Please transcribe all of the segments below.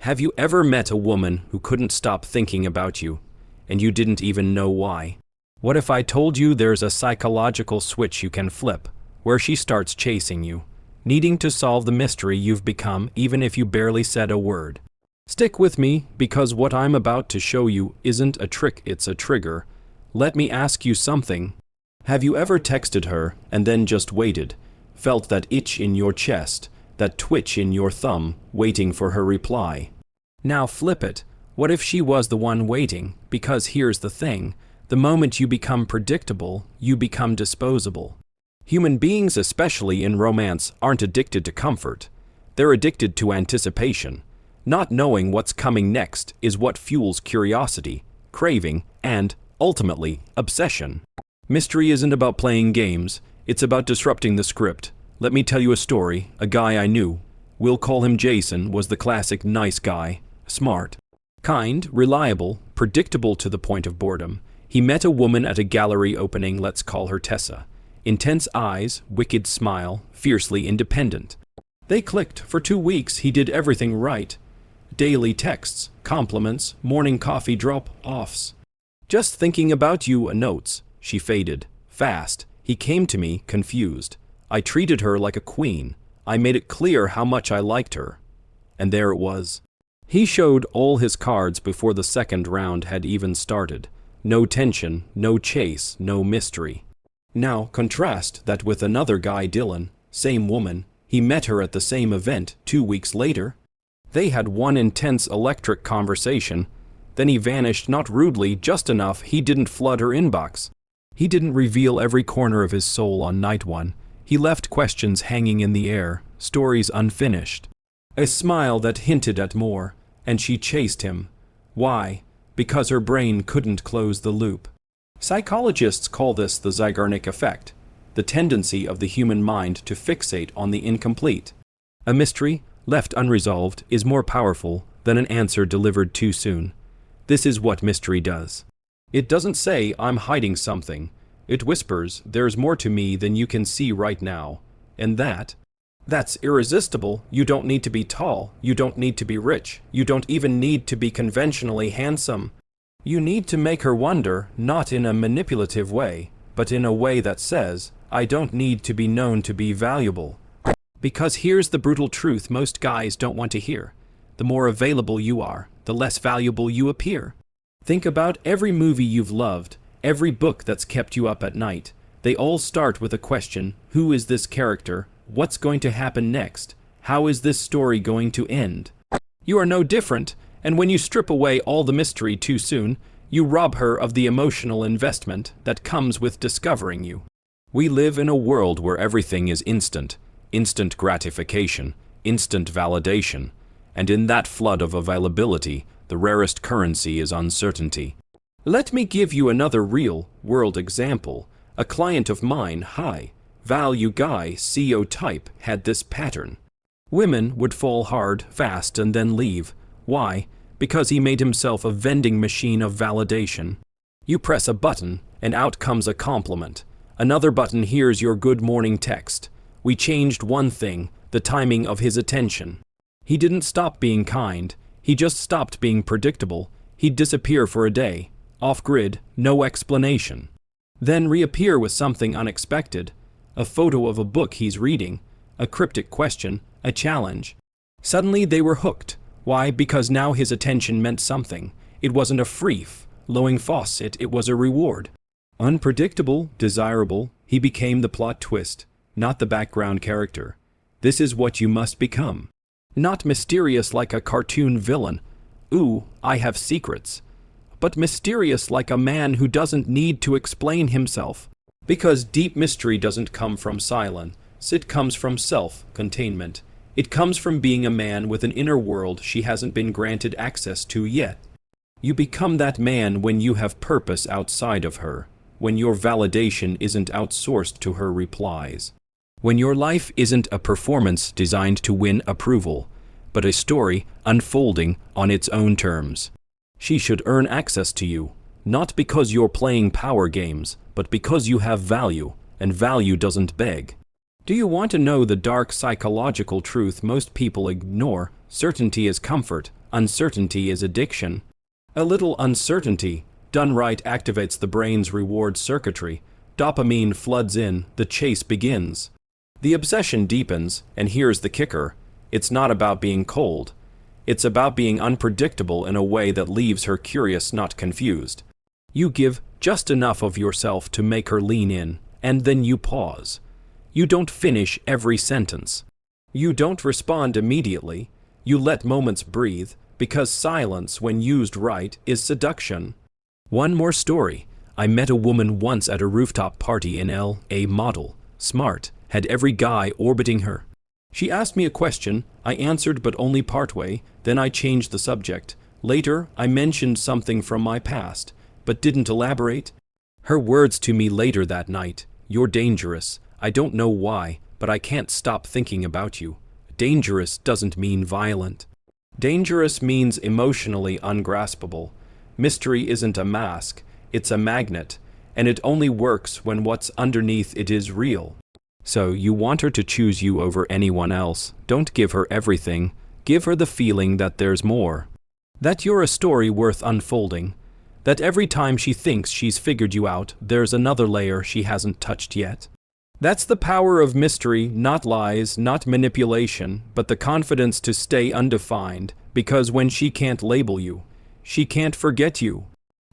Have you ever met a woman who couldn't stop thinking about you, and you didn't even know why? What if I told you there's a psychological switch you can flip, where she starts chasing you, needing to solve the mystery you've become even if you barely said a word? Stick with me, because what I'm about to show you isn't a trick, it's a trigger. Let me ask you something. Have you ever texted her and then just waited, felt that itch in your chest, that twitch in your thumb, waiting for her reply? Now flip it. What if she was the one waiting? Because here's the thing. The moment you become predictable, you become disposable. Human beings, especially in romance, aren't addicted to comfort. They're addicted to anticipation. Not knowing what's coming next is what fuels curiosity, craving, and, ultimately, obsession. Mystery isn't about playing games. It's about disrupting the script. Let me tell you a story. A guy I knew, we'll call him Jason, was the classic nice guy. Smart, kind, reliable, predictable to the point of boredom. He met a woman at a gallery opening, let's call her Tessa. Intense eyes, wicked smile, fiercely independent. They clicked. For 2 weeks he did everything right. Daily texts, compliments, morning coffee drop-offs. Just thinking about you notes. She faded. Fast. He came to me, confused. I treated her like a queen. I made it clear how much I liked her. And there it was. He showed all his cards before the second round had even started. No tension, no chase, no mystery. Now contrast that with another guy, Dylan, same woman. He met her at the same event 2 weeks later. They had one intense electric conversation. Then he vanished, not rudely, just enough he didn't flood her inbox. He didn't reveal every corner of his soul on night one. He left questions hanging in the air, stories unfinished. A smile that hinted at more, and she chased him. Why? Because her brain couldn't close the loop. Psychologists call this the Zeigarnik effect, the tendency of the human mind to fixate on the incomplete. A mystery, left unresolved, is more powerful than an answer delivered too soon. This is what mystery does. It doesn't say, I'm hiding something. It whispers, there's more to me than you can see right now. And that's irresistible. You don't need to be tall. You don't need to be rich. You don't even need to be conventionally handsome. You need to make her wonder, not in a manipulative way, but in a way that says, I don't need to be known to be valuable. Because here's the brutal truth most guys don't want to hear. The more available you are, the less valuable you appear. Think about every movie you've loved, every book that's kept you up at night. They all start with a question: who is this character? What's going to happen next? How is this story going to end? You are no different, and when you strip away all the mystery too soon, you rob her of the emotional investment that comes with discovering you. We live in a world where everything is instant gratification, instant validation, and in that flood of availability, the rarest currency is uncertainty. Let me give you another real-world example. A client of mine, high-value guy, CEO type, had this pattern. Women would fall hard, fast, and then leave. Why? Because he made himself a vending machine of validation. You press a button, and out comes a compliment. Another button, here's your good morning text. We changed one thing, the timing of his attention. He didn't stop being kind. He just stopped being predictable. He'd disappear for a day, off-grid, no explanation. Then reappear with something unexpected. A photo of a book he's reading, a cryptic question, a challenge. Suddenly they were hooked. Why? Because now his attention meant something. It wasn't a free-flowing faucet, it was a reward. Unpredictable, desirable, he became the plot twist, not the background character. This is what you must become. Not mysterious like a cartoon villain. Ooh, I have secrets. But mysterious like a man who doesn't need to explain himself. Because deep mystery doesn't come from silence, it comes from self-containment. It comes from being a man with an inner world she hasn't been granted access to yet. You become that man when you have purpose outside of her, when your validation isn't outsourced to her replies. When your life isn't a performance designed to win approval, but a story unfolding on its own terms. She should earn access to you, not because you're playing power games, but because you have value, and value doesn't beg. Do you want to know the dark psychological truth most people ignore? Certainty is comfort, uncertainty is addiction. A little uncertainty, done right, activates the brain's reward circuitry. Dopamine floods in, the chase begins. The obsession deepens, and here's the kicker. It's not about being cold. It's about being unpredictable in a way that leaves her curious, not confused. You give just enough of yourself to make her lean in, and then you pause. You don't finish every sentence. You don't respond immediately. You let moments breathe, because silence, when used right, is seduction. One more story. I met a woman once at a rooftop party in L.A. Model, smart, had every guy orbiting her. She asked me a question, I answered but only partway, then I changed the subject. Later, I mentioned something from my past, but didn't elaborate. Her words to me later that night, "You're dangerous. I don't know why, but I can't stop thinking about you." Dangerous doesn't mean violent. Dangerous means emotionally ungraspable. Mystery isn't a mask, it's a magnet, and it only works when what's underneath it is real. So you want her to choose you over anyone else. Don't give her everything. Give her the feeling that there's more. That you're a story worth unfolding. That every time she thinks she's figured you out, there's another layer she hasn't touched yet. That's the power of mystery, not lies, not manipulation, but the confidence to stay undefined, because when she can't label you, she can't forget you.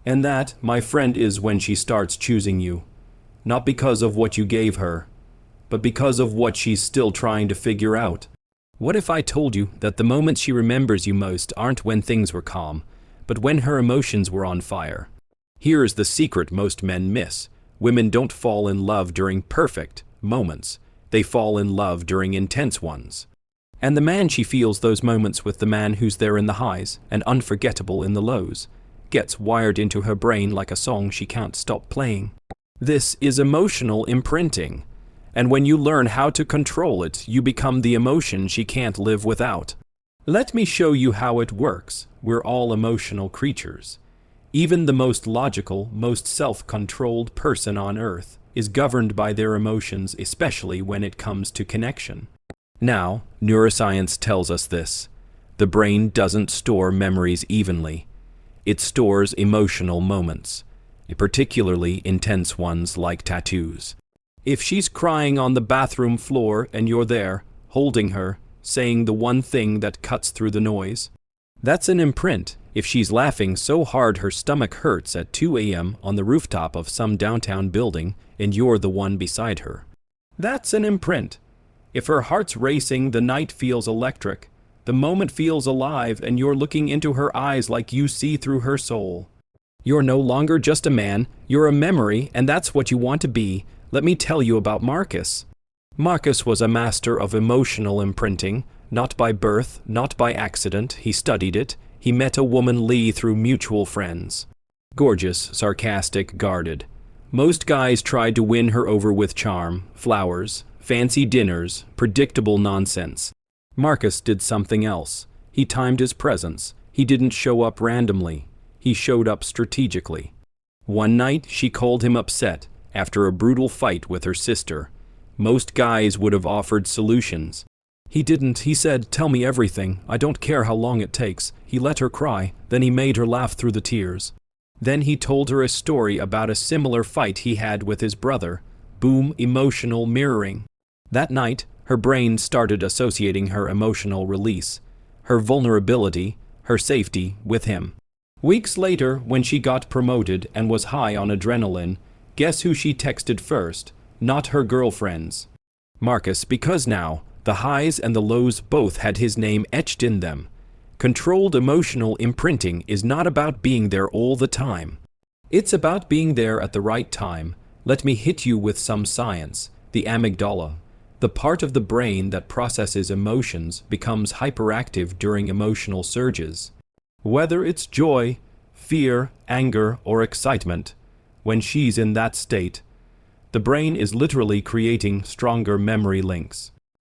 And that, my friend, is when she starts choosing you. Not because of what you gave her, but because of what she's still trying to figure out. What if I told you that the moments she remembers you most aren't when things were calm, but when her emotions were on fire? Here's the secret most men miss. Women don't fall in love during perfect moments. They fall in love during intense ones. And the man she feels those moments with, the man who's there in the highs and unforgettable in the lows, gets wired into her brain like a song she can't stop playing. This is emotional imprinting. And when you learn how to control it, you become the emotion she can't live without. Let me show you how it works. We're all emotional creatures. Even the most logical, most self-controlled person on earth is governed by their emotions, especially when it comes to connection. Now, neuroscience tells us this. The brain doesn't store memories evenly. It stores emotional moments, particularly intense ones like tattoos. If she's crying on the bathroom floor and you're there, holding her, saying the one thing that cuts through the noise, that's an imprint. If she's laughing so hard her stomach hurts at 2 a.m. on the rooftop of some downtown building and you're the one beside her, that's an imprint. If her heart's racing, the night feels electric, the moment feels alive, and you're looking into her eyes like you see through her soul. You're no longer just a man, you're a memory, and that's what you want to be. Let me tell you about Marcus. Marcus was a master of emotional imprinting, not by birth, not by accident. He studied it. He met a woman, Lee, through mutual friends. Gorgeous, sarcastic, guarded. Most guys tried to win her over with charm, flowers, fancy dinners, predictable nonsense. Marcus did something else. He timed his presence. He didn't show up randomly. He showed up strategically. One night, she called him upset after a brutal fight with her sister. Most guys would have offered solutions. He didn't. He said, "Tell me everything. I don't care how long it takes." He let her cry, then he made her laugh through the tears. Then he told her a story about a similar fight he had with his brother. Boom, emotional mirroring. That night, her brain started associating her emotional release, her vulnerability, her safety with him. Weeks later, when she got promoted and was high on adrenaline, guess who she texted first? Not her girlfriends. Marcus, because now, the highs and the lows both had his name etched in them. Controlled emotional imprinting is not about being there all the time. It's about being there at the right time. Let me hit you with some science. The amygdala, the part of the brain that processes emotions, becomes hyperactive during emotional surges. Whether it's joy, fear, anger, or excitement, when she's in that state, the brain is literally creating stronger memory links.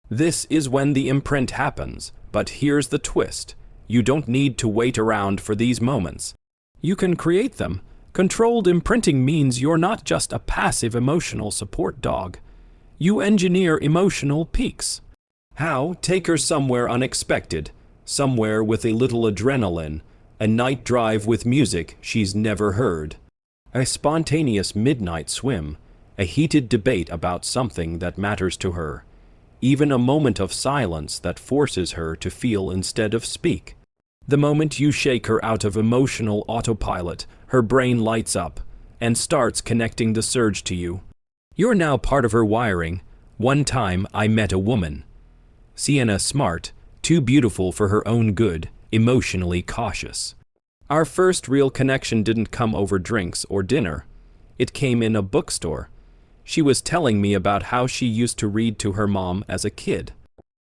This is when the imprint happens, but here's the twist. You don't need to wait around for these moments. You can create them. Controlled imprinting means you're not just a passive emotional support dog. You engineer emotional peaks. How? Take her somewhere unexpected. somewhere with a little adrenaline, a night drive with music she's never heard, a spontaneous midnight swim, a heated debate about something that matters to her, even a moment of silence that forces her to feel instead of speak. The moment you shake her out of emotional autopilot, her brain lights up and starts connecting the surge to you. You're now part of her wiring. One time I met a woman. Sienna smart, too beautiful for her own good, emotionally cautious. Our first real connection didn't come over drinks or dinner. It came in a bookstore. She was telling me about how she used to read to her mom as a kid.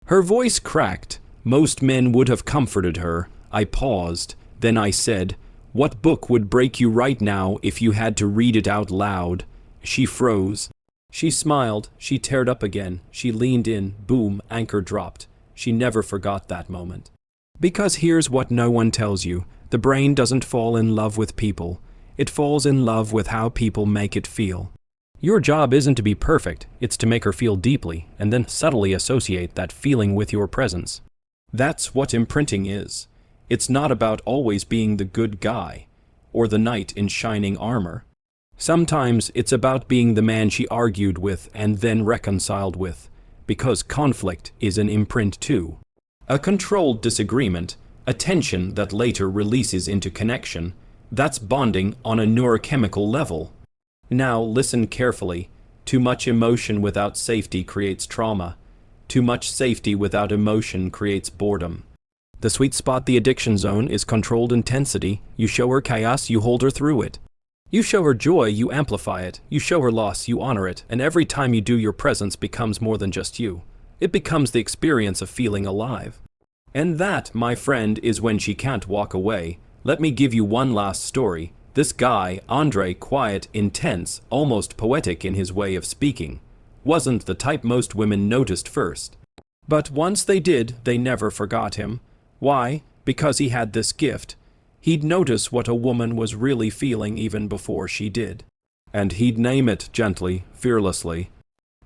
Her voice cracked. Most men would have comforted her. I paused. Then I said, "What book would break you right now if you had to read it out loud?" She froze. She smiled. She teared up again. She leaned in. Boom, anchor dropped. She never forgot that moment. Because here's what no one tells you. The brain doesn't fall in love with people. It falls in love with how people make it feel. Your job isn't to be perfect, it's to make her feel deeply, and then subtly associate that feeling with your presence. That's what imprinting is. It's not about always being the good guy, or the knight in shining armor. Sometimes it's about being the man she argued with and then reconciled with, because conflict is an imprint too. A controlled disagreement, a tension that later releases into connection, that's bonding on a neurochemical level. Now listen carefully. Too much emotion without safety creates trauma. Too much safety without emotion creates boredom. The sweet spot, the addiction zone, is controlled intensity. You show her chaos, you hold her through it. You show her joy, you amplify it. You show her loss, you honor it. And every time you do, your presence becomes more than just you. It becomes the experience of feeling alive. And that, my friend, is when she can't walk away. Let me give you one last story. This guy, Andre, quiet, intense, almost poetic in his way of speaking, wasn't the type most women noticed first. But once they did, they never forgot him. Why? Because he had this gift. He'd notice what a woman was really feeling even before she did. And he'd name it gently, fearlessly.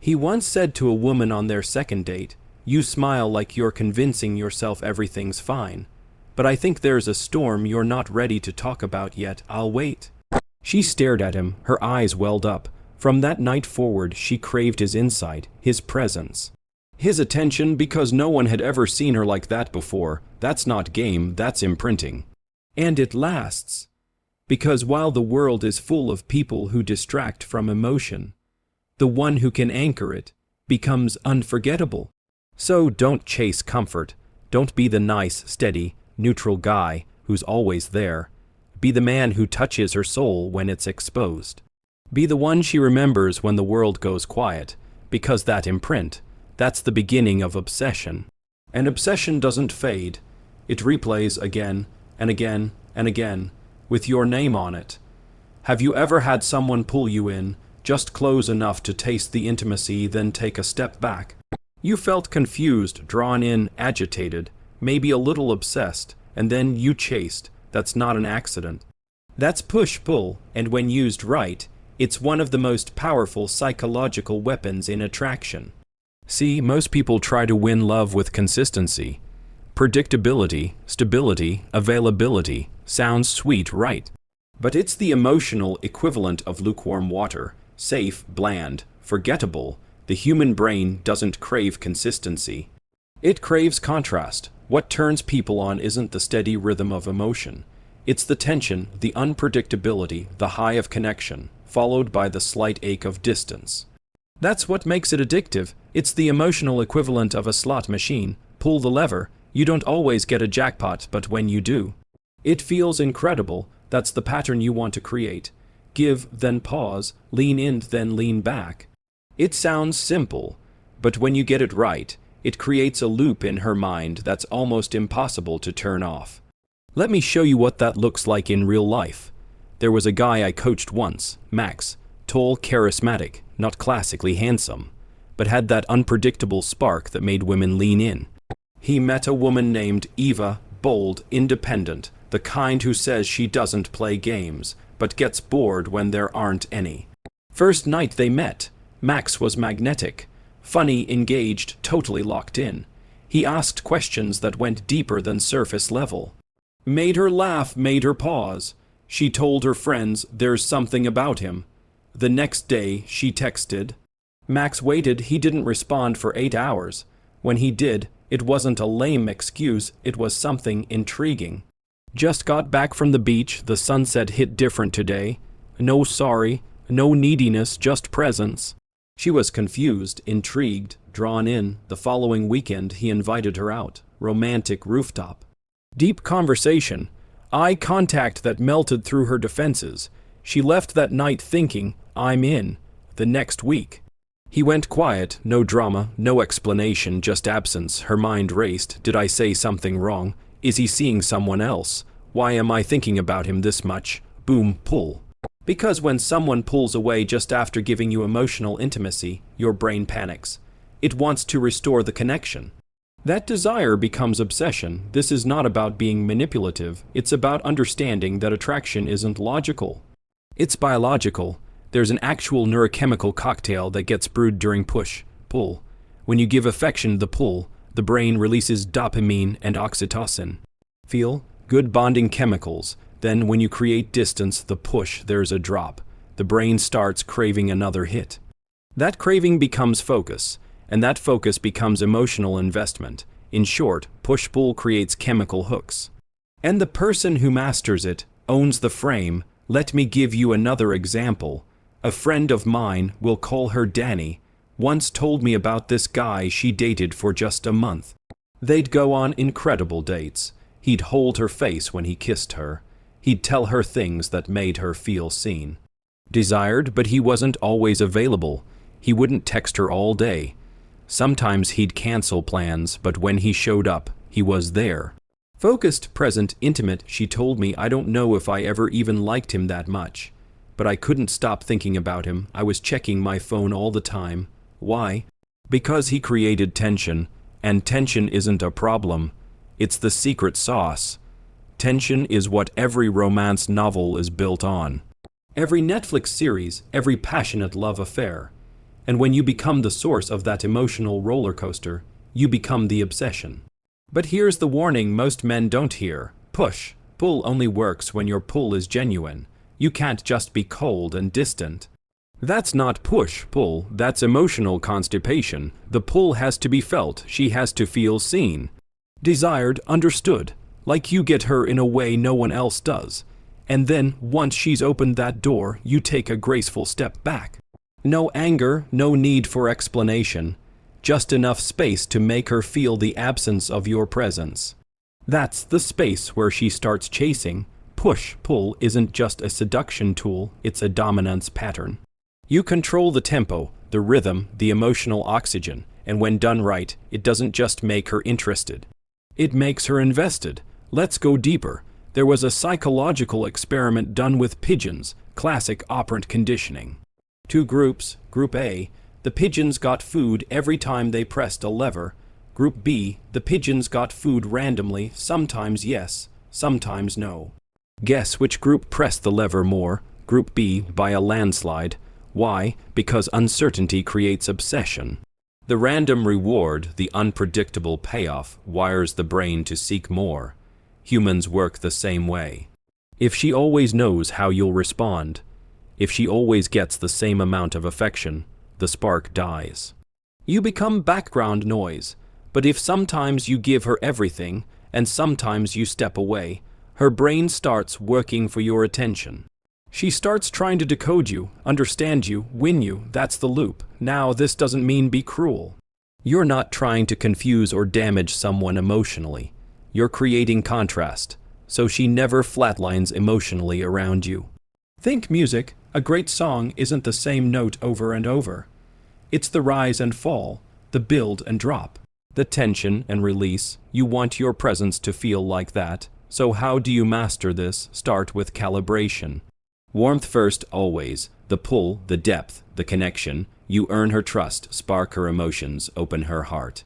He once said to a woman on their second date, "You smile like you're convincing yourself everything's fine. But I think there's a storm you're not ready to talk about yet. I'll wait." She stared at him, her eyes welled up. From that night forward, she craved his insight, his presence, his attention, because no one had ever seen her like that before. That's not game, that's imprinting. And it lasts. Because while the world is full of people who distract from emotion, the one who can anchor it becomes unforgettable. So don't chase comfort. Don't be the nice, steady, neutral guy who's always there. Be the man who touches her soul when it's exposed. Be the one she remembers when the world goes quiet, because that imprint, that's the beginning of obsession. And obsession doesn't fade. It replays again and again and again, with your name on it. Have you ever had someone pull you in, just close enough to taste the intimacy, then take a step back? You felt confused, drawn in, agitated, maybe a little obsessed, and then you chased. That's not an accident. That's push-pull, and when used right, it's one of the most powerful psychological weapons in attraction. See, most people try to win love with consistency. Predictability, stability, availability sounds sweet, right? But it's the emotional equivalent of lukewarm water, safe, bland, forgettable. The human brain doesn't crave consistency. It craves contrast. What turns people on isn't the steady rhythm of emotion. It's the tension, the unpredictability, the high of connection, followed by the slight ache of distance. That's what makes it addictive. It's the emotional equivalent of a slot machine. Pull the lever. You don't always get a jackpot, but when you do, it feels incredible. That's the pattern you want to create. Give, then pause, lean in, then lean back. It sounds simple, but when you get it right, it creates a loop in her mind that's almost impossible to turn off. Let me show you what that looks like in real life. There was a guy I coached once, Max, tall, charismatic, not classically handsome, but had that unpredictable spark that made women lean in. He met a woman named Eva, bold, independent, the kind who says she doesn't play games, but gets bored when there aren't any. First night they met, Max was magnetic, funny, engaged, totally locked in. He asked questions that went deeper than surface level. Made her laugh, made her pause. She told her friends there's something about him. The next day, she texted. Max waited. He didn't respond for 8 hours. When he did, it wasn't a lame excuse, it was something intriguing. Just got back from the beach, the sunset hit different today. No sorry, no neediness, just presence. She was confused, intrigued, drawn in. The following weekend, he invited her out. Romantic rooftop. Deep conversation. Eye contact that melted through her defenses. She left that night thinking, I'm in. The next week. He went quiet, no drama, no explanation, just absence. Her mind raced. Did I say something wrong? Is he seeing someone else? Why am I thinking about him this much? Boom, pull. Because when someone pulls away just after giving you emotional intimacy, your brain panics. It wants to restore the connection. That desire becomes obsession. This is not about being manipulative. It's about understanding that attraction isn't logical. It's biological. There's an actual neurochemical cocktail that gets brewed during push-pull. When you give affection the pull, the brain releases dopamine and oxytocin. Feel? Good bonding chemicals. Then when you create distance, the push, there's a drop. The brain starts craving another hit. That craving becomes focus, and that focus becomes emotional investment. In short, push-pull creates chemical hooks. And the person who masters it owns the frame. Let me give you another example. A friend of mine, we'll call her Danny, once told me about this guy she dated for just a month. They'd go on incredible dates. He'd hold her face when he kissed her. He'd tell her things that made her feel seen. Desired, but he wasn't always available. He wouldn't text her all day. Sometimes he'd cancel plans, but when he showed up, he was there. Focused, present, intimate. She told me, I don't know if I ever even liked him that much. But I couldn't stop thinking about him. I was checking my phone all the time. Why? Because he created tension, and tension isn't a problem. It's the secret sauce. Tension is what every romance novel is built on. Every Netflix series, every passionate love affair. And when you become the source of that emotional roller coaster, you become the obsession. But here's the warning most men don't hear. Push-pull only works when your pull is genuine. You can't just be cold and distant. That's not push-pull, that's emotional constipation. The pull has to be felt, she has to feel seen. Desired, understood, like you get her in a way no one else does. And then, once she's opened that door, you take a graceful step back. No anger, no need for explanation. Just enough space to make her feel the absence of your presence. That's the space where she starts chasing. Push-pull isn't just a seduction tool, it's a dominance pattern. You control the tempo, the rhythm, the emotional oxygen, and when done right, it doesn't just make her interested. It makes her invested. Let's go deeper. There was a psychological experiment done with pigeons, classic operant conditioning. 2 groups. Group A, the pigeons got food every time they pressed a lever. Group B, the pigeons got food randomly, sometimes yes, sometimes no. Guess which group pressed the lever more? Group B, by a landslide. Why? Because uncertainty creates obsession. The random reward, the unpredictable payoff, wires the brain to seek more. Humans work the same way. If she always knows how you'll respond, if she always gets the same amount of affection, the spark dies. You become background noise, but if sometimes you give her everything, and sometimes you step away, her brain starts working for your attention. She starts trying to decode you, understand you, win you. That's the loop. Now, this doesn't mean be cruel. You're not trying to confuse or damage someone emotionally. You're creating contrast, so she never flatlines emotionally around you. Think music. A great song isn't the same note over and over. It's the rise and fall, the build and drop, the tension and release. You want your presence to feel like that. So how do you master this? Start with calibration. Warmth first, always. The pull, the depth, the connection. You earn her trust, spark her emotions, open her heart.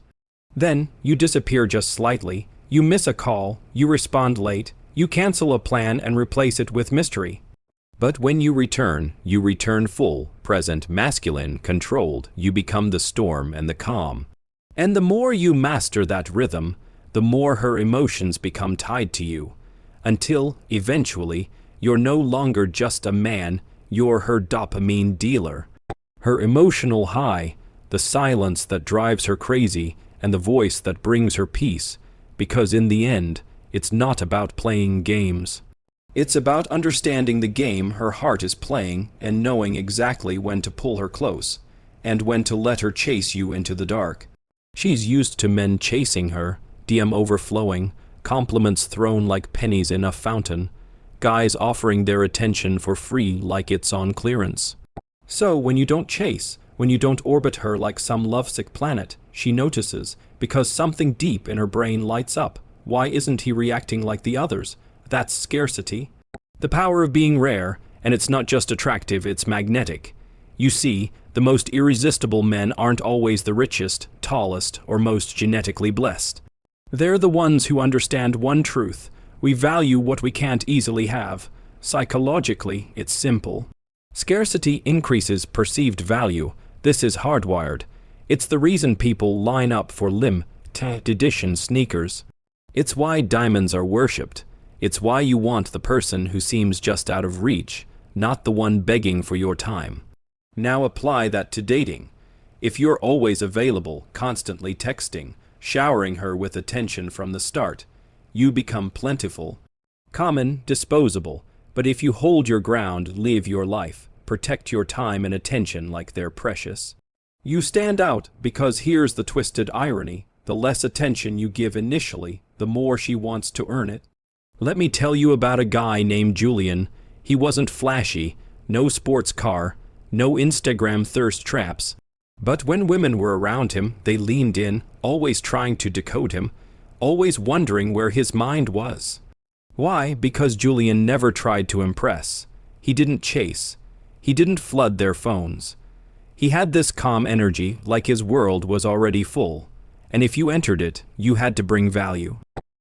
Then, you disappear just slightly. You miss a call, you respond late, you cancel a plan and replace it with mystery. But when you return full, present, masculine, controlled. You become the storm and the calm. And the more you master that rhythm, the more her emotions become tied to you, until, eventually, you're no longer just a man, you're her dopamine dealer. Her emotional high, the silence that drives her crazy, and the voice that brings her peace, because in the end, it's not about playing games. It's about understanding the game her heart is playing and knowing exactly when to pull her close, and when to let her chase you into the dark. She's used to men chasing her, DM overflowing, compliments thrown like pennies in a fountain, guys offering their attention for free like it's on clearance. So when you don't chase, when you don't orbit her like some lovesick planet, she notices, because something deep in her brain lights up. Why isn't he reacting like the others? That's scarcity. The power of being rare, and it's not just attractive, it's magnetic. You see, the most irresistible men aren't always the richest, tallest, or most genetically blessed. They're the ones who understand one truth: we value what we can't easily have. Psychologically, it's simple. Scarcity increases perceived value. This is hardwired. It's the reason people line up for limited edition sneakers. It's why diamonds are worshipped. It's why you want the person who seems just out of reach, not the one begging for your time. Now apply that to dating. If you're always available, constantly texting, showering her with attention from the start, you become plentiful, common, disposable. But if you hold your ground, live your life, protect your time and attention like they're precious, you stand out, because here's the twisted irony: the less attention you give initially, the more she wants to earn it. Let me tell you about a guy named Julian. He wasn't flashy, no sports car, no Instagram thirst traps. But when women were around him, they leaned in, always trying to decode him, always wondering where his mind was. Why? Because Julian never tried to impress. He didn't chase. He didn't flood their phones. He had this calm energy, like his world was already full, and if you entered it, you had to bring value.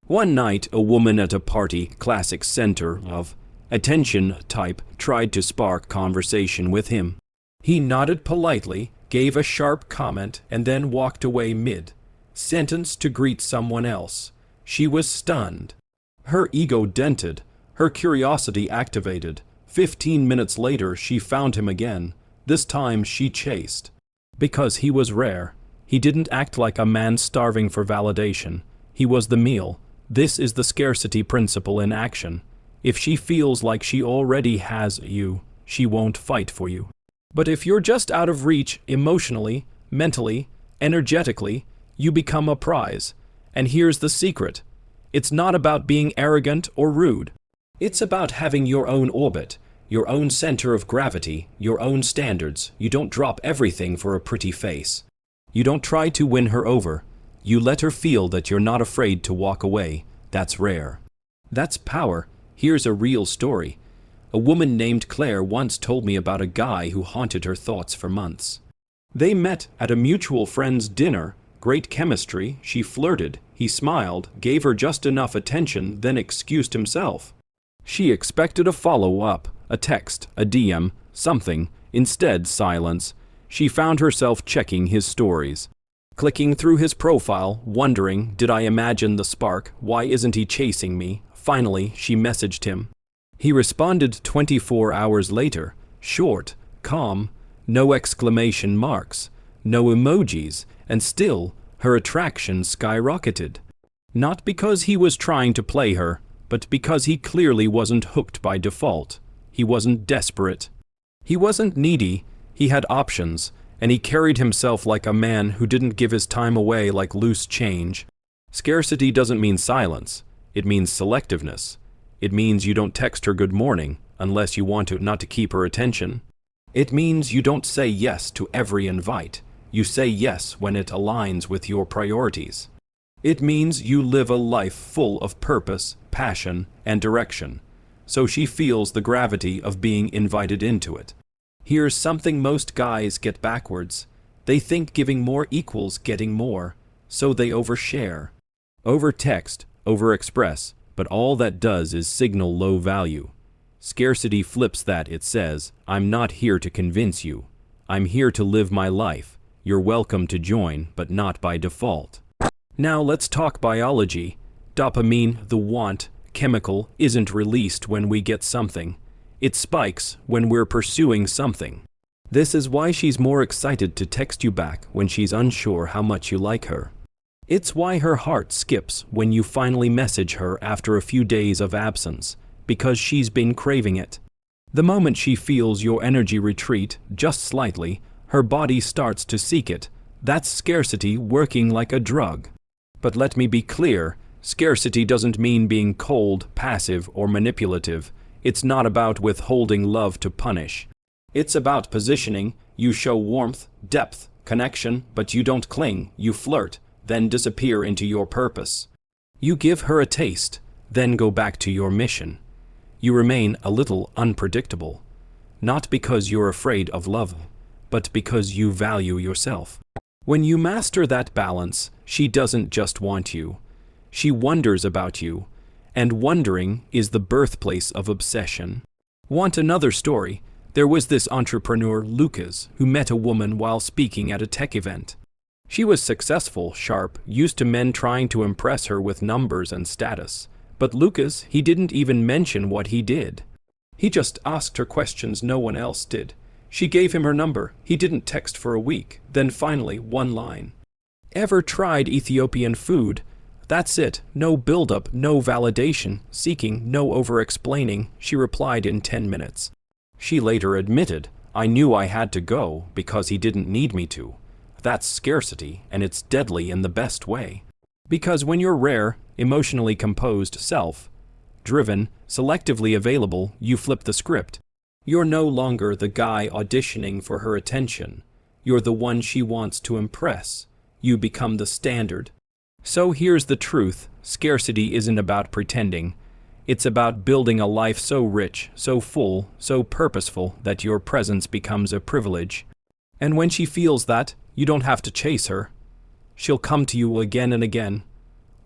One night, a woman at a party, classic center of attention type, tried to spark conversation with him. He nodded politely, gave a sharp comment, and then walked away mid-sentence to greet someone else. She was stunned. Her ego dented, her curiosity activated. 15 minutes later, she found him again. This time she chased. Because he was rare. He didn't act like a man starving for validation. He was the meal. This is the scarcity principle in action. If she feels like she already has you, she won't fight for you. But if you're just out of reach emotionally, mentally, energetically, you become a prize. And here's the secret. It's not about being arrogant or rude. It's about having your own orbit, your own center of gravity, your own standards. You don't drop everything for a pretty face. You don't try to win her over. You let her feel that you're not afraid to walk away. That's rare. That's power. Here's a real story. A woman named Claire once told me about a guy who haunted her thoughts for months. They met at a mutual friend's dinner. Great chemistry. She flirted. He smiled, gave her just enough attention, then excused himself. She expected a follow-up, a text, a DM, something. Instead, silence. She found herself checking his stories, clicking through his profile, wondering, did I imagine the spark? Why isn't he chasing me? Finally, she messaged him. He responded 24 hours later, short, calm, no exclamation marks, no emojis, and still, her attraction skyrocketed. Not because he was trying to play her, but because he clearly wasn't hooked by default. He wasn't desperate. He wasn't needy. He had options, and he carried himself like a man who didn't give his time away like loose change. Scarcity doesn't mean silence. It means selectiveness. It means you don't text her good morning unless you want to not to keep her attention. It means you don't say yes to every invite. You say yes when it aligns with your priorities. It means you live a life full of purpose, passion, and direction, so she feels the gravity of being invited into it. Here's something most guys get backwards. They think giving more equals getting more, so they overshare. Overtext, overexpress, but all that does is signal low value. Scarcity flips that. It says, I'm not here to convince you. I'm here to live my life. you're welcome to join, but not by default. Now let's talk biology. Dopamine, the want chemical, isn't released when we get something. It spikes when we're pursuing something. This is why she's more excited to text you back when she's unsure how much you like her. It's why her heart skips when you finally message her after a few days of absence, because she's been craving it. The moment she feels your energy retreat, just slightly, her body starts to seek it. That's scarcity working like a drug. But let me be clear, scarcity doesn't mean being cold, passive, or manipulative. It's not about withholding love to punish. It's about positioning. You show warmth, depth, connection, but you don't cling. You flirt, then disappear into your purpose. You give her a taste, then go back to your mission. You remain a little unpredictable, not because you're afraid of love, but because you value yourself. When you master that balance, she doesn't just want you. She wonders about you, and wondering is the birthplace of obsession. Want another story? There was this entrepreneur, Lucas, who met a woman while speaking at a tech event. She was successful, sharp, used to men trying to impress her with numbers and status. But Lucas, he didn't even mention what he did. He just asked her questions no one else did. She gave him her number. He didn't text for a week. Then finally, one line. Ever tried Ethiopian food? That's it. No build-up, no validation, seeking, no over-explaining. She replied in 10 minutes. She later admitted, I knew I had to go because he didn't need me to. That's scarcity, and it's deadly in the best way. Because when you're rare, emotionally composed, self-driven, selectively available, you flip the script. You're no longer the guy auditioning for her attention. You're the one she wants to impress. You become the standard. So here's the truth. Scarcity isn't about pretending. It's about building a life so rich, so full, so purposeful that your presence becomes a privilege. And when she feels that, you don't have to chase her. She'll come to you again and again,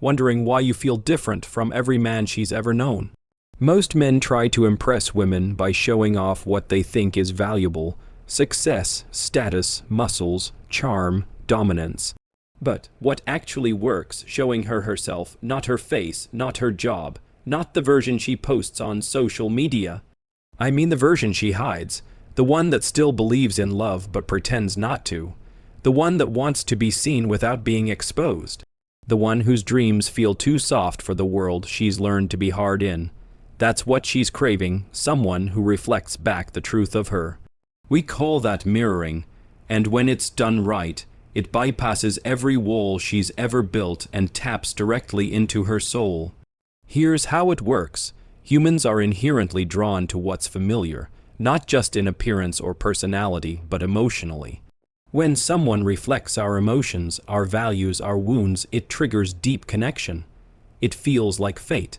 wondering why you feel different from every man she's ever known. Most men try to impress women by showing off what they think is valuable: success, status, muscles, charm, dominance. But what actually works, showing her herself, not her face, not her job, not the version she posts on social media. I mean the version she hides, the one that still believes in love but pretends not to, the one that wants to be seen without being exposed, the one whose dreams feel too soft for the world she's learned to be hard in. That's what she's craving, someone who reflects back the truth of her. We call that mirroring, and when it's done right, it bypasses every wall she's ever built and taps directly into her soul. Here's how it works. Humans are inherently drawn to what's familiar, not just in appearance or personality, but emotionally. When someone reflects our emotions, our values, our wounds, it triggers deep connection. It feels like fate.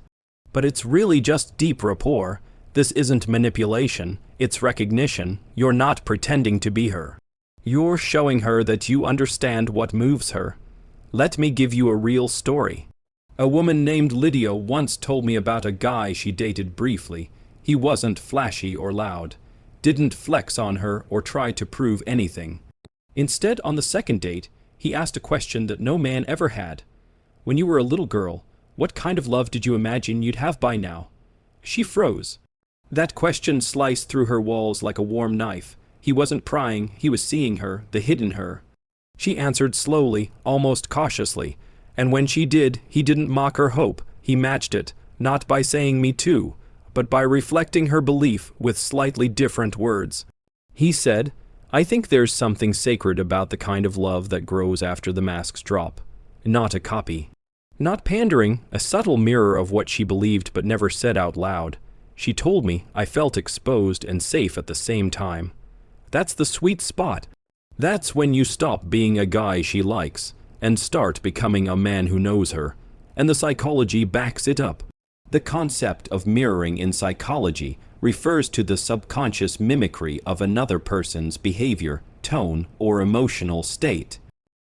But it's really just deep rapport. This isn't manipulation, it's recognition. You're not pretending to be her. You're showing her that you understand what moves her. Let me give you a real story. A woman named Lydia once told me about a guy she dated briefly. He wasn't flashy or loud, didn't flex on her or try to prove anything. Instead, on the second date, he asked a question that no man ever had. When you were a little girl, what kind of love did you imagine you'd have by now? She froze. That question sliced through her walls like a warm knife. He wasn't prying, he was seeing her, the hidden her. She answered slowly, almost cautiously, and when she did, he didn't mock her hope. He matched it, not by saying me too, but by reflecting her belief with slightly different words. He said, I think there's something sacred about the kind of love that grows after the masks drop. Not a copy. Not pandering, a subtle mirror of what she believed but never said out loud. She told me I felt exposed and safe at the same time. That's the sweet spot. That's when you stop being a guy she likes and start becoming a man who knows her. And the psychology backs it up. The concept of mirroring in psychology refers to the subconscious mimicry of another person's behavior, tone, or emotional state.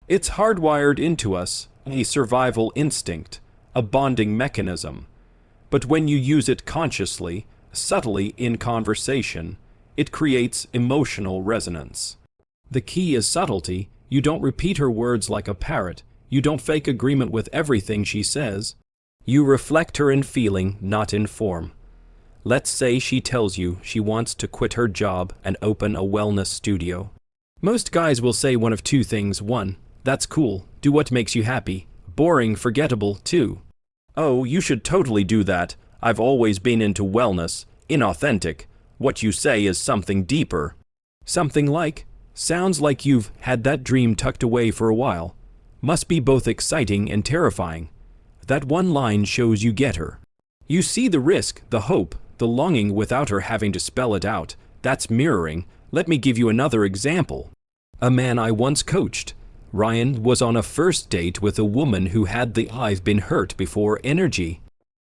It's hardwired into us, a survival instinct, a bonding mechanism. But when you use it consciously, subtly in conversation, it creates emotional resonance. The key is subtlety. You don't repeat her words like a parrot. You don't fake agreement with everything she says. You reflect her in feeling, not in form. Let's say she tells you she wants to quit her job and open a wellness studio. Most guys will say one of two things. One, that's cool, do what makes you happy. Boring, forgettable. Two, oh, you should totally do that. I've always been into wellness. Inauthentic. What you say is something deeper. Something like, sounds like you've had that dream tucked away for a while. Must be both exciting and terrifying. That one line shows you get her. You see the risk, the hope, the longing without her having to spell it out. That's mirroring. Let me give you another example. A man I once coached. Ryan was on a first date with a woman who had the I've been hurt before energy.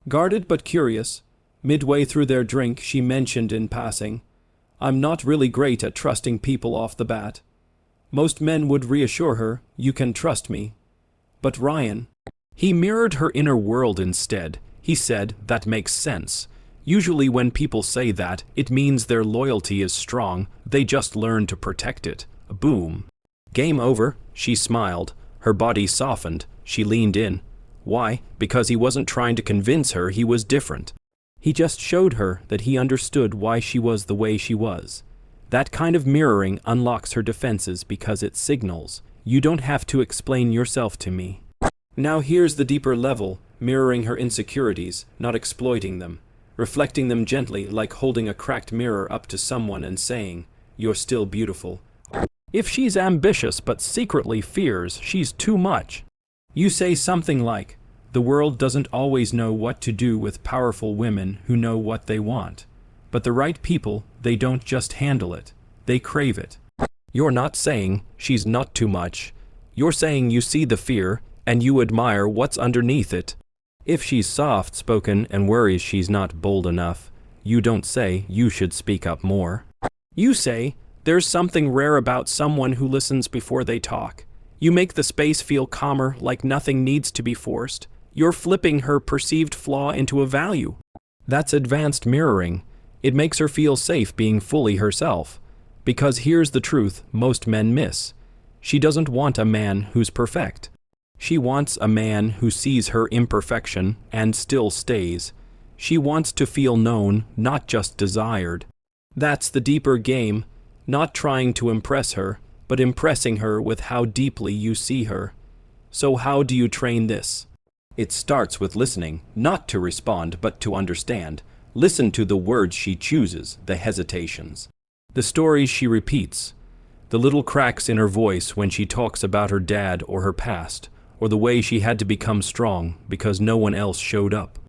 Guarded but curious. Midway through their drink, she mentioned in passing, I'm not really great at trusting people off the bat. Most men would reassure her, you can trust me. But Ryan, he mirrored her inner world instead. He said, that makes sense. Usually when people say that, it means their loyalty is strong, they just learn to protect it. Boom. Game over, she smiled. Her body softened. She leaned in. Why? Because he wasn't trying to convince her he was different. He just showed her that he understood why she was the way she was. That kind of mirroring unlocks her defenses because it signals, you don't have to explain yourself to me. Now here's the deeper level, mirroring her insecurities, not exploiting them. Reflecting them gently, like holding a cracked mirror up to someone and saying, you're still beautiful. If she's ambitious but secretly fears she's too much, you say something like, the world doesn't always know what to do with powerful women who know what they want. But the right people, they don't just handle it, they crave it. You're not saying she's not too much. You're saying you see the fear and you admire what's underneath it. If she's soft-spoken and worries she's not bold enough, you don't say you should speak up more. You say, there's something rare about someone who listens before they talk. You make the space feel calmer, like nothing needs to be forced. You're flipping her perceived flaw into a value. That's advanced mirroring. It makes her feel safe being fully herself. Because here's the truth most men miss. She doesn't want a man who's perfect. She wants a man who sees her imperfection and still stays. She wants to feel known, not just desired. That's the deeper game, not trying to impress her, but impressing her with how deeply you see her. So how do you train this? It starts with listening, not to respond, but to understand. Listen to the words she chooses, the hesitations, the stories she repeats, the little cracks in her voice when she talks about her dad or her past, or the way she had to become strong because no one else showed up.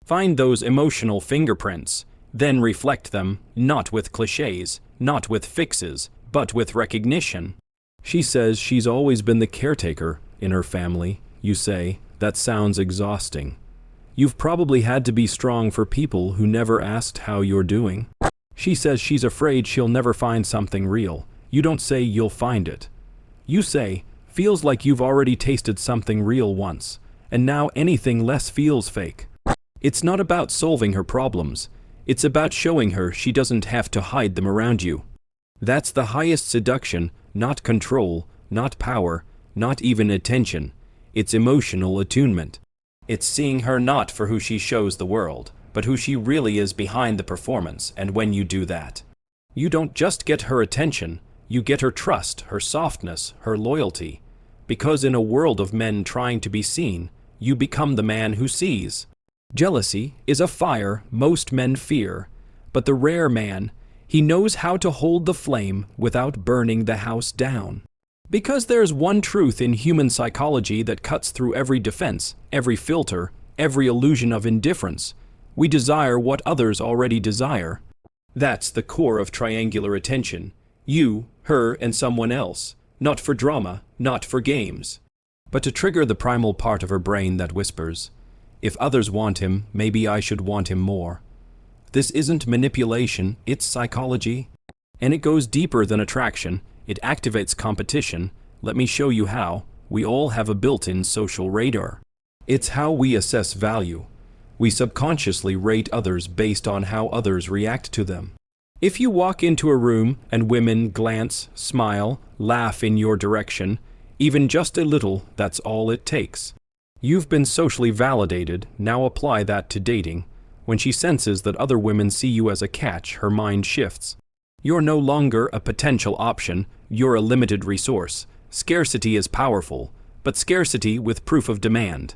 Find those emotional fingerprints, then reflect them, not with clichés, not with fixes, but with recognition. She says she's always been the caretaker in her family. You say, that sounds exhausting. You've probably had to be strong for people who never asked how you're doing. She says she's afraid she'll never find something real. You don't say you'll find it. You say, feels like you've already tasted something real once, and now anything less feels fake. It's not about solving her problems. It's about showing her she doesn't have to hide them around you. That's the highest seduction, not control, not power, not even attention. It's emotional attunement. It's seeing her not for who she shows the world, but who she really is behind the performance. And when you do that, you don't just get her attention, you get her trust, her softness, her loyalty. Because in a world of men trying to be seen, you become the man who sees. Jealousy is a fire most men fear, but the rare man, he knows how to hold the flame without burning the house down. Because there's one truth in human psychology that cuts through every defense, every filter, every illusion of indifference. We desire what others already desire. That's the core of triangular attention. You, her, and someone else. Not for drama, not for games. But to trigger the primal part of her brain that whispers, if others want him, maybe I should want him more. This isn't manipulation, it's psychology. And it goes deeper than attraction. It activates competition. Let me show you how. We all have a built-in social radar. It's how we assess value. We subconsciously rate others based on how others react to them. If you walk into a room and women glance, smile, laugh in your direction, Even just a little, that's all it takes. You've been socially validated, now apply that to dating. When she senses that other women see you as a catch, her mind shifts. You're no longer a potential option, you're a limited resource. Scarcity is powerful, but scarcity with proof of demand.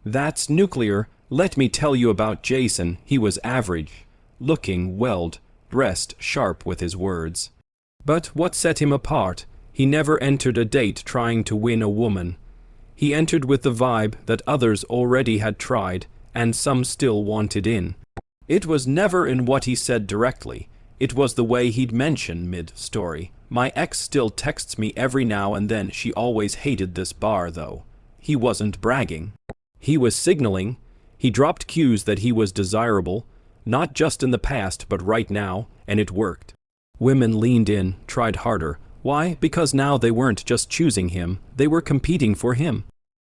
That's nuclear. Let me tell you about Jason. He was average, looking well dressed, sharp with his words. But what set him apart? He never entered a date trying to win a woman. He entered with the vibe that others already had tried, and some still wanted in. It was never in what he said directly. It was the way he'd mention mid-story. My ex still texts me every now and then. She always hated this bar, though. He wasn't bragging. He was signaling. He dropped cues that he was desirable, not just in the past, but right now, and it worked. Women leaned in, tried harder. Why? Because now they weren't just choosing him, they were competing for him.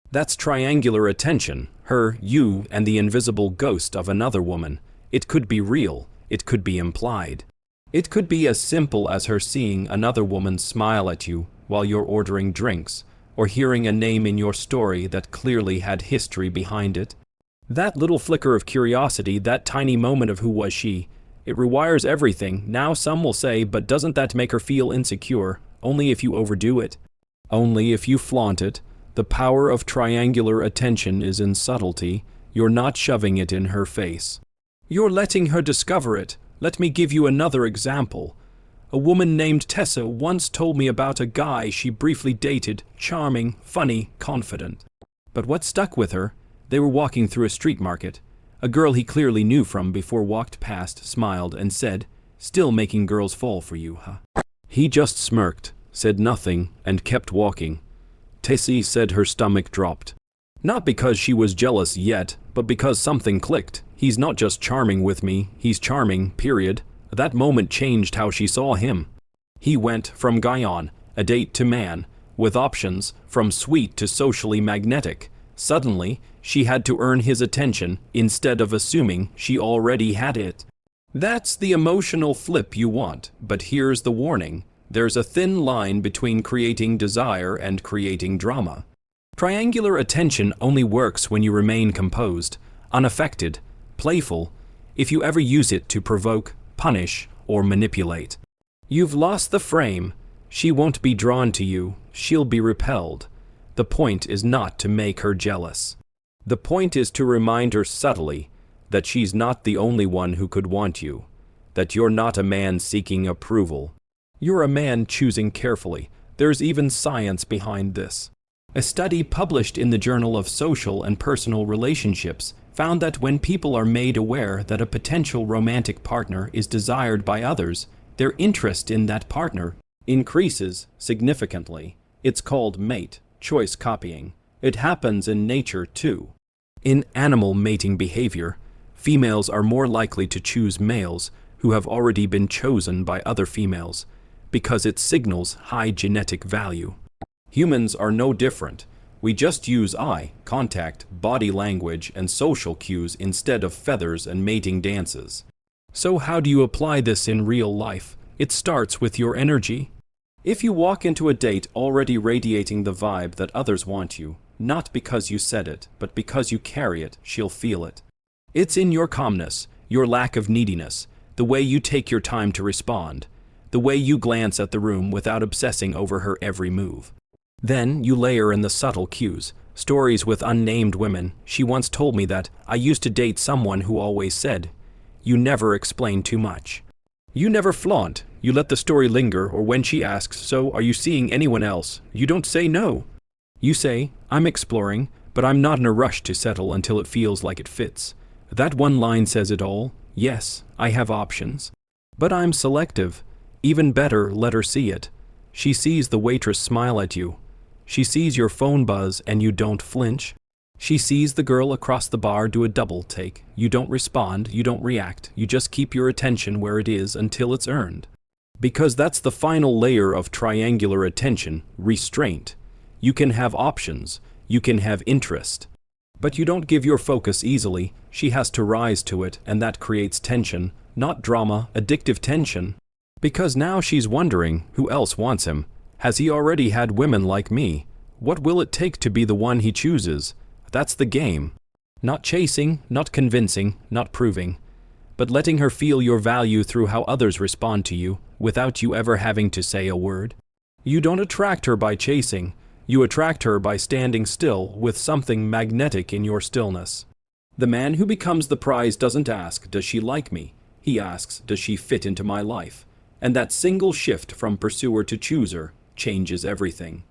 That's triangular attention. Her, you, and the invisible ghost of another woman. It could be real. It could be implied. It could be as simple as her seeing another woman smile at you while you're ordering drinks, or hearing a name in your story that clearly had history behind it. That little flicker of curiosity, that tiny moment of who was she, it rewires everything. Now some will say, but doesn't that make her feel insecure? Only if you overdo it. Only if you flaunt it. The power of triangular attention is in subtlety. You're not shoving it in her face. You're letting her discover it. Let me give you another example. A woman named Tessa once told me about a guy she briefly dated, charming, funny, confident. But what stuck with her? They were walking through a street market. A girl he clearly knew from before walked past, smiled, and said, "Still making girls fall for you, huh?" He just smirked, said nothing, and kept walking. Tessie said her stomach dropped. Not because she was jealous yet, but because something clicked. He's not just charming with me, he's charming, period. That moment changed how she saw him. He went from Guyon, a date to man, with options, from sweet to socially magnetic. Suddenly, she had to earn his attention instead of assuming she already had it. That's the emotional flip you want, but here's the warning. There's a thin line between creating desire and creating drama. Triangular attention only works when you remain composed, unaffected, playful, if you ever use it to provoke, punish, or manipulate. You've lost the frame. She won't be drawn to you, she'll be repelled. The point is not to make her jealous. The point is to remind her subtly that she's not the only one who could want you, that you're not a man seeking approval. You're a man choosing carefully. There's even science behind this. A study published in the Journal of Social and Personal Relationships found that when people are made aware that a potential romantic partner is desired by others, their interest in that partner increases significantly. It's called mate choice copying. It happens in nature too. In animal mating behavior, females are more likely to choose males who have already been chosen by other females because it signals high genetic value. Humans are no different. We just use eye contact, body language, and social cues instead of feathers and mating dances. So how do you apply this in real life? It starts with your energy. If you walk into a date already radiating the vibe that others want you, not because you said it, but because you carry it, she'll feel it. It's in your calmness, your lack of neediness, the way you take your time to respond, the way you glance at the room without obsessing over her every move. Then you layer in the subtle cues, stories with unnamed women. She once told me that, "I used to date someone who always said, 'You never explain too much.' You never flaunt, you let the story linger, or when she asks, 'So, are you seeing anyone else?' you don't say no. You say, 'I'm exploring, but I'm not in a rush to settle until it feels like it fits.' That one line says it all. Yes, I have options. But I'm selective. Even better, let her see it. She sees the waitress smile at you. She sees your phone buzz and you don't flinch. She sees the girl across the bar do a double take. You don't respond, you don't react, you just keep your attention where it is until it's earned. Because that's the final layer of triangular attention, restraint. You can have options, you can have interest. But you don't give your focus easily, she has to rise to it, and that creates tension, not drama, addictive tension. Because now she's wondering, who else wants him? Has he already had women like me? What will it take to be the one he chooses? That's the game. Not chasing, not convincing, not proving, but letting her feel your value through how others respond to you, without you ever having to say a word. You don't attract her by chasing, you attract her by standing still with something magnetic in your stillness. The man who becomes the prize doesn't ask, does she like me? He asks, does she fit into my life? And that single shift from pursuer to chooser changes everything.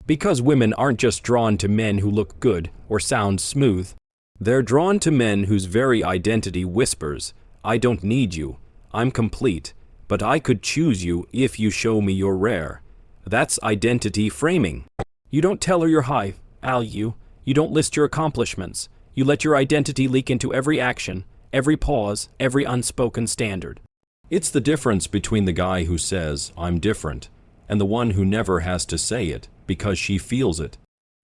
Because women aren't just drawn to men who look good or sound smooth. They're drawn to men whose very identity whispers, I don't need you, I'm complete, but I could choose you if you show me you're rare. That's identity framing. You don't tell her your high value, you don't list your accomplishments, you let your identity leak into every action, every pause, every unspoken standard. It's the difference between the guy who says, I'm different, and the one who never has to say it because she feels it.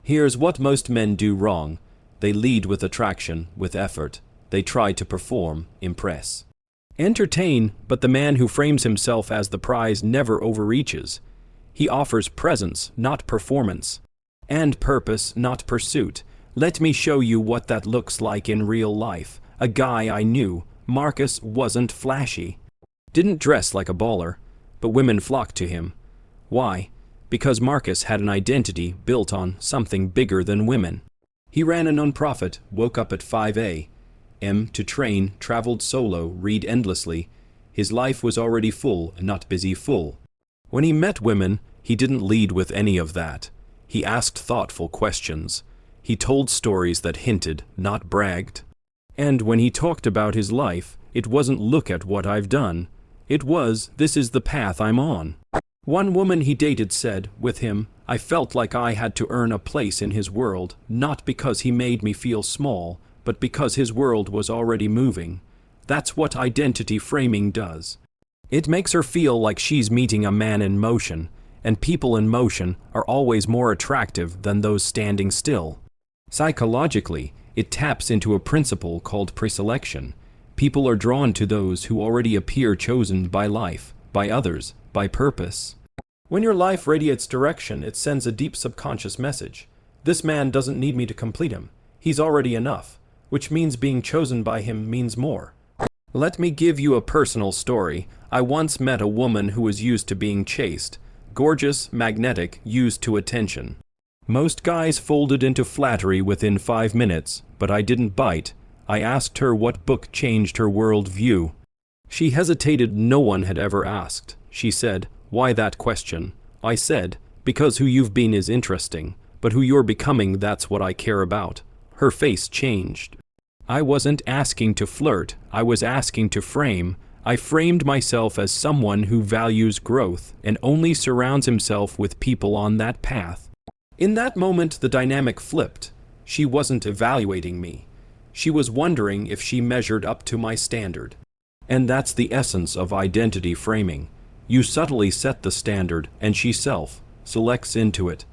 Here's what most men do wrong. They lead with attraction, with effort. They try to perform, impress, entertain, but the man who frames himself as the prize never overreaches. He offers presence, not performance, and purpose, not pursuit. Let me show you what that looks like in real life. A guy I knew, Marcus, wasn't flashy. Didn't dress like a baller, but women flocked to him. Why? Because Marcus had an identity built on something bigger than women. He ran a nonprofit, woke up at 5 a.m. to train, traveled solo, read endlessly. His life was already full, not busy full. When he met women, he didn't lead with any of that. He asked thoughtful questions. He told stories that hinted, not bragged. And when he talked about his life, it wasn't look at what I've done. It was, this is the path I'm on. One woman he dated said, with him, I felt like I had to earn a place in his world, not because he made me feel small, but because his world was already moving. That's what identity framing does. It makes her feel like she's meeting a man in motion, and people in motion are always more attractive than those standing still. Psychologically, it taps into a principle called preselection. People are drawn to those who already appear chosen by life, by others, by purpose. When your life radiates direction, it sends a deep subconscious message. This man doesn't need me to complete him. He's already enough, which means being chosen by him means more. Let me give you a personal story. I once met a woman who was used to being chased. Gorgeous, magnetic, used to attention. Most guys folded into flattery within 5 minutes, but I didn't bite. I asked her what book changed her world view. She hesitated. No one had ever asked. She said, why that question? I said, because who you've been is interesting, but who you're becoming, that's what I care about. Her face changed. I wasn't asking to flirt, I was asking to frame. I framed myself as someone who values growth and only surrounds himself with people on that path. In that moment, the dynamic flipped. She wasn't evaluating me. She was wondering if she measured up to my standard. And that's the essence of identity framing. You subtly set the standard, and she selects into it.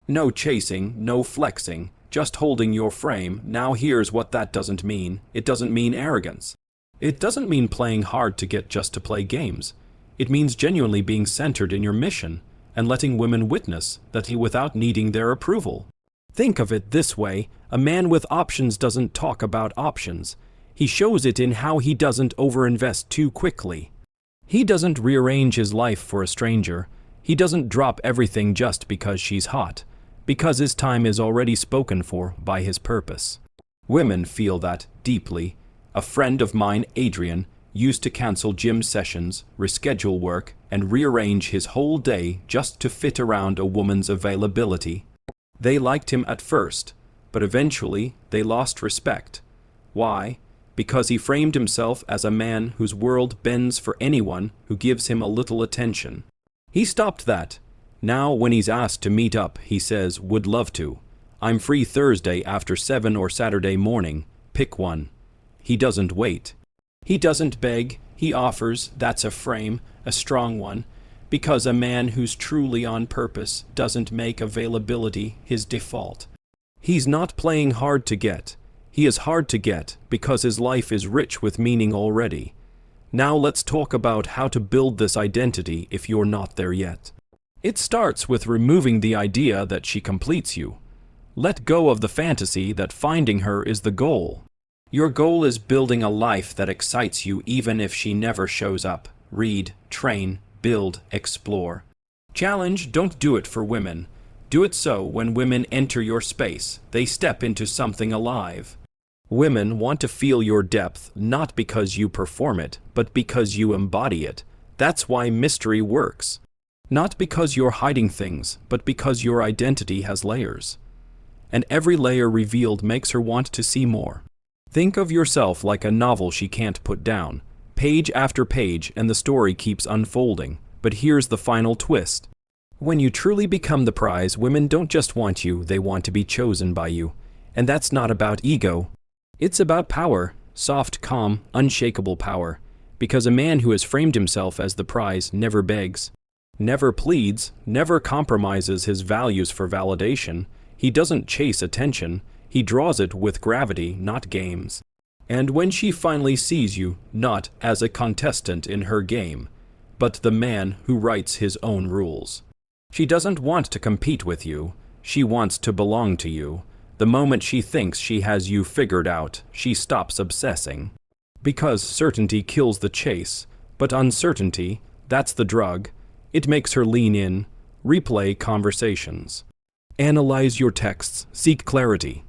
No chasing, no flexing, just holding your frame. Now here's what that doesn't mean. It doesn't mean arrogance. It doesn't mean playing hard to get just to play games. It means genuinely being centered in your mission and letting women witness that without needing their approval. Think of it this way, a man with options doesn't talk about options. He shows it in how he doesn't overinvest too quickly. He doesn't rearrange his life for a stranger. He doesn't drop everything just because she's hot, because his time is already spoken for by his purpose. Women feel that deeply. A friend of mine, Adrian, used to cancel gym sessions, reschedule work, and rearrange his whole day just to fit around a woman's availability. They liked him at first, but eventually they lost respect. Why? Because he framed himself as a man whose world bends for anyone who gives him a little attention. He stopped that. Now when he's asked to meet up, he says, would love to. I'm free Thursday after 7 or Saturday morning. Pick one. He doesn't wait. He doesn't beg. He offers. That's a frame, a strong one. Because a man who's truly on purpose doesn't make availability his default. He's not playing hard to get. He is hard to get because his life is rich with meaning already. Now let's talk about how to build this identity if you're not there yet. It starts with removing the idea that she completes you. Let go of the fantasy that finding her is the goal. Your goal is building a life that excites you even if she never shows up. Read, train, build, explore. Challenge, don't do it for women. Do it so when women enter your space, they step into something alive. Women want to feel your depth not because you perform it, but because you embody it. That's why mystery works. Not because you're hiding things, but because your identity has layers. And every layer revealed makes her want to see more. Think of yourself like a novel she can't put down. Page after page, and the story keeps unfolding. But here's the final twist. When you truly become the prize, women don't just want you, they want to be chosen by you. And that's not about ego. It's about power. Soft, calm, unshakable power. Because a man who has framed himself as the prize never begs, never pleads, never compromises his values for validation. He doesn't chase attention. He draws it with gravity, not games. And when she finally sees you, not as a contestant in her game, but the man who writes his own rules. She doesn't want to compete with you. She wants to belong to you. The moment she thinks she has you figured out, she stops obsessing. Because certainty kills the chase, but uncertainty, that's the drug. It makes her lean in, replay conversations. Analyze your texts, seek clarity.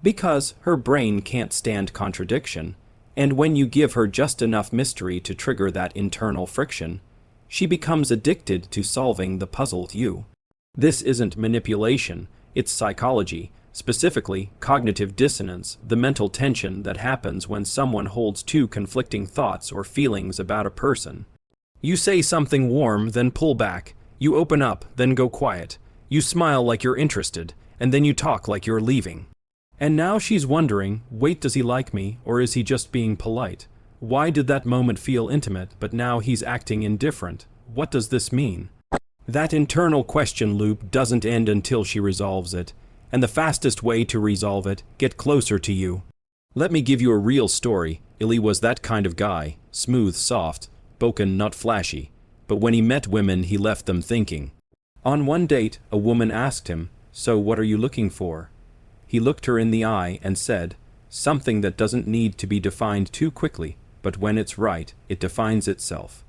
Because her brain can't stand contradiction, and when you give her just enough mystery to trigger that internal friction, she becomes addicted to solving the puzzled you. This isn't manipulation, it's psychology, specifically cognitive dissonance, the mental tension that happens when someone holds two conflicting thoughts or feelings about a person. You say something warm, then pull back. You open up, then go quiet. You smile like you're interested, and then you talk like you're leaving. And now she's wondering, wait, does he like me, or is he just being polite? Why did that moment feel intimate, but now he's acting indifferent? What does this mean? That internal question loop doesn't end until she resolves it. And the fastest way to resolve it, get closer to you. Let me give you a real story. Illy was that kind of guy, smooth, soft, spoken, not flashy. But when he met women, he left them thinking. On one date, a woman asked him, "So what are you looking for?" He looked her in the eye and said, "Something that doesn't need to be defined too quickly, but when it's right, it defines itself."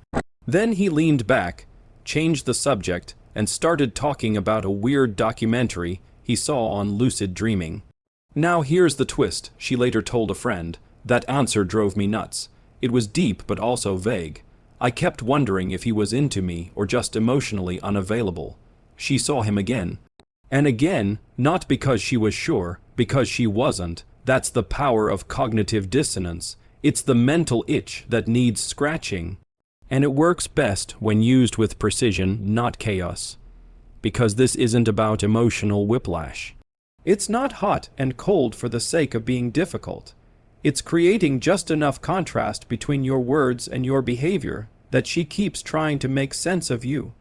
Then he leaned back, changed the subject, and started talking about a weird documentary he saw on lucid dreaming. Now here's the twist, she later told a friend. That answer drove me nuts. It was deep but also vague. I kept wondering if he was into me or just emotionally unavailable. She saw him again. And again, not because she was sure, because she wasn't. That's the power of cognitive dissonance. It's the mental itch that needs scratching. And it works best when used with precision, not chaos. Because this isn't about emotional whiplash. It's not hot and cold for the sake of being difficult. It's creating just enough contrast between your words and your behavior that she keeps trying to make sense of you.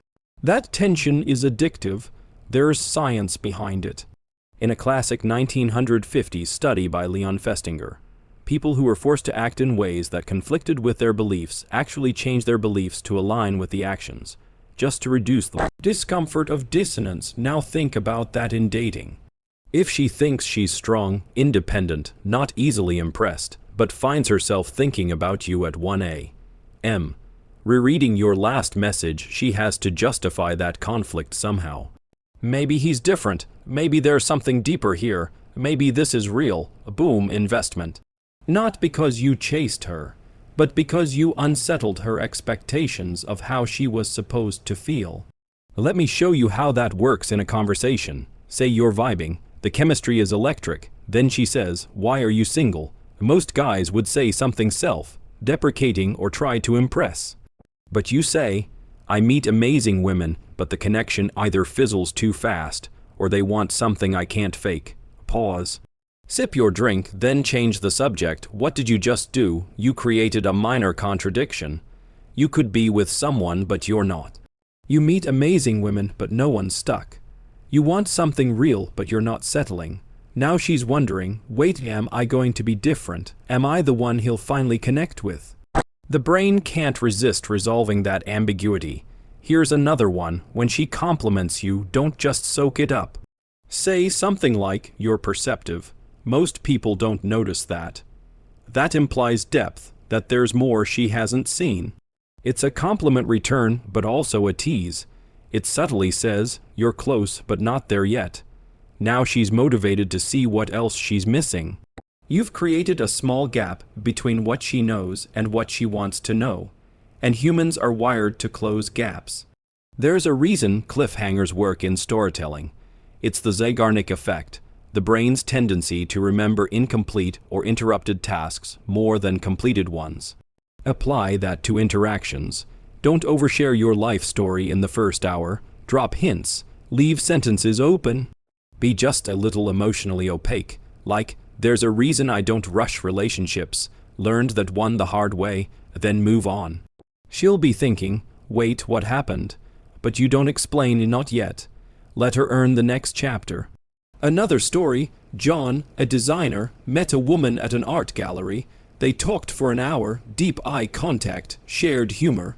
That tension is addictive. There's science behind it. In a classic 1950s study by Leon Festinger, people who were forced to act in ways that conflicted with their beliefs actually changed their beliefs to align with the actions, just to reduce the discomfort of dissonance. Now think about that in dating. If she thinks she's strong, independent, not easily impressed, but finds herself thinking about you at 1 a.m., rereading your last message, she has to justify that conflict somehow. Maybe he's different. Maybe there's something deeper here. Maybe this is real. Boom, investment. Not because you chased her, but because you unsettled her expectations of how she was supposed to feel. Let me show you how that works in a conversation. Say you're vibing. The chemistry is electric. Then she says, "Why are you single?" Most guys would say something self-deprecating or try to impress. But you say, "I meet amazing women, but the connection either fizzles too fast, or they want something I can't fake." Pause. Sip your drink, then change the subject. What did you just do? You created a minor contradiction. You could be with someone, but you're not. You meet amazing women, but no one's stuck. You want something real, but you're not settling. Now she's wondering, wait, am I going to be different? Am I the one he'll finally connect with? The brain can't resist resolving that ambiguity. Here's another one. When she compliments you, don't just soak it up. Say something like, "You're perceptive." Most people don't notice that. That implies depth, that there's more she hasn't seen. It's a compliment return, but also a tease. It subtly says, "You're close, but not there yet." Now she's motivated to see what else she's missing. You've created a small gap between what she knows and what she wants to know. And humans are wired to close gaps. There's a reason cliffhangers work in storytelling. It's the Zeigarnik effect, the brain's tendency to remember incomplete or interrupted tasks more than completed ones. Apply that to interactions. Don't overshare your life story in the first hour. Drop hints. Leave sentences open. Be just a little emotionally opaque, like, "There's a reason I don't rush relationships. Learned that one the hard way, then move on." She'll be thinking, "Wait, what happened?" But you don't explain, "Not yet." Let her earn the next chapter. Another story, John, a designer, met a woman at an art gallery. They talked for an hour, deep eye contact, shared humor.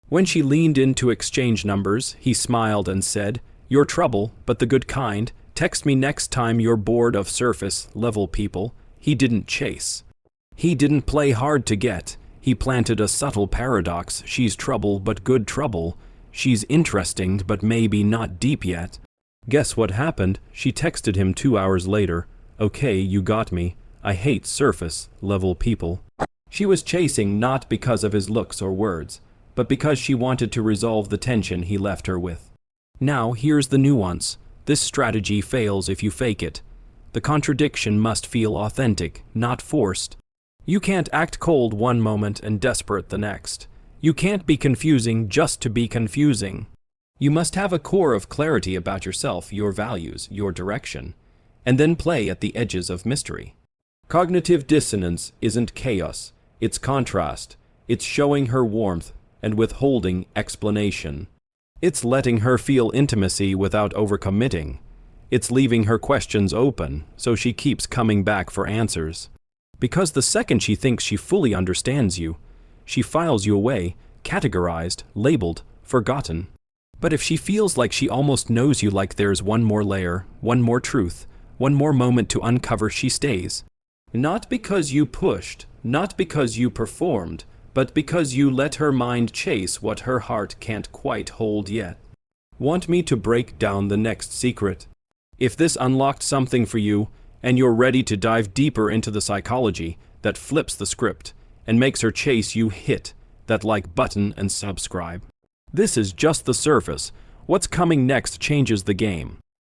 When she leaned in to exchange numbers, he smiled and said, "You're trouble, but the good kind. Text me next time you're bored of surface-level people." He didn't chase. He didn't play hard to get. He planted a subtle paradox. She's trouble, but good trouble. She's interesting, but maybe not deep yet. Guess what happened? She texted him 2 hours later. "Okay, you got me. I hate surface-level people." She was chasing not because of his looks or words, but because she wanted to resolve the tension he left her with. Now, here's the nuance. This strategy fails if you fake it. The contradiction must feel authentic, not forced. You can't act cold one moment and desperate the next. You can't be confusing just to be confusing. You must have a core of clarity about yourself, your values, your direction, and then play at the edges of mystery. Cognitive dissonance isn't chaos, it's contrast. It's showing her warmth and withholding explanation. It's letting her feel intimacy without overcommitting. It's leaving her questions open, so she keeps coming back for answers. Because the second she thinks she fully understands you, she files you away, categorized, labeled, forgotten. But if she feels like she almost knows you, like there's one more layer, one more truth, one more moment to uncover, she stays. Not because you pushed, not because you performed, but because you let her mind chase what her heart can't quite hold yet. Want me to break down the next secret? If this unlocked something for you, and you're ready to dive deeper into the psychology that flips the script and makes her chase you, hit that like button and subscribe. This is just the surface. What's coming next changes the game.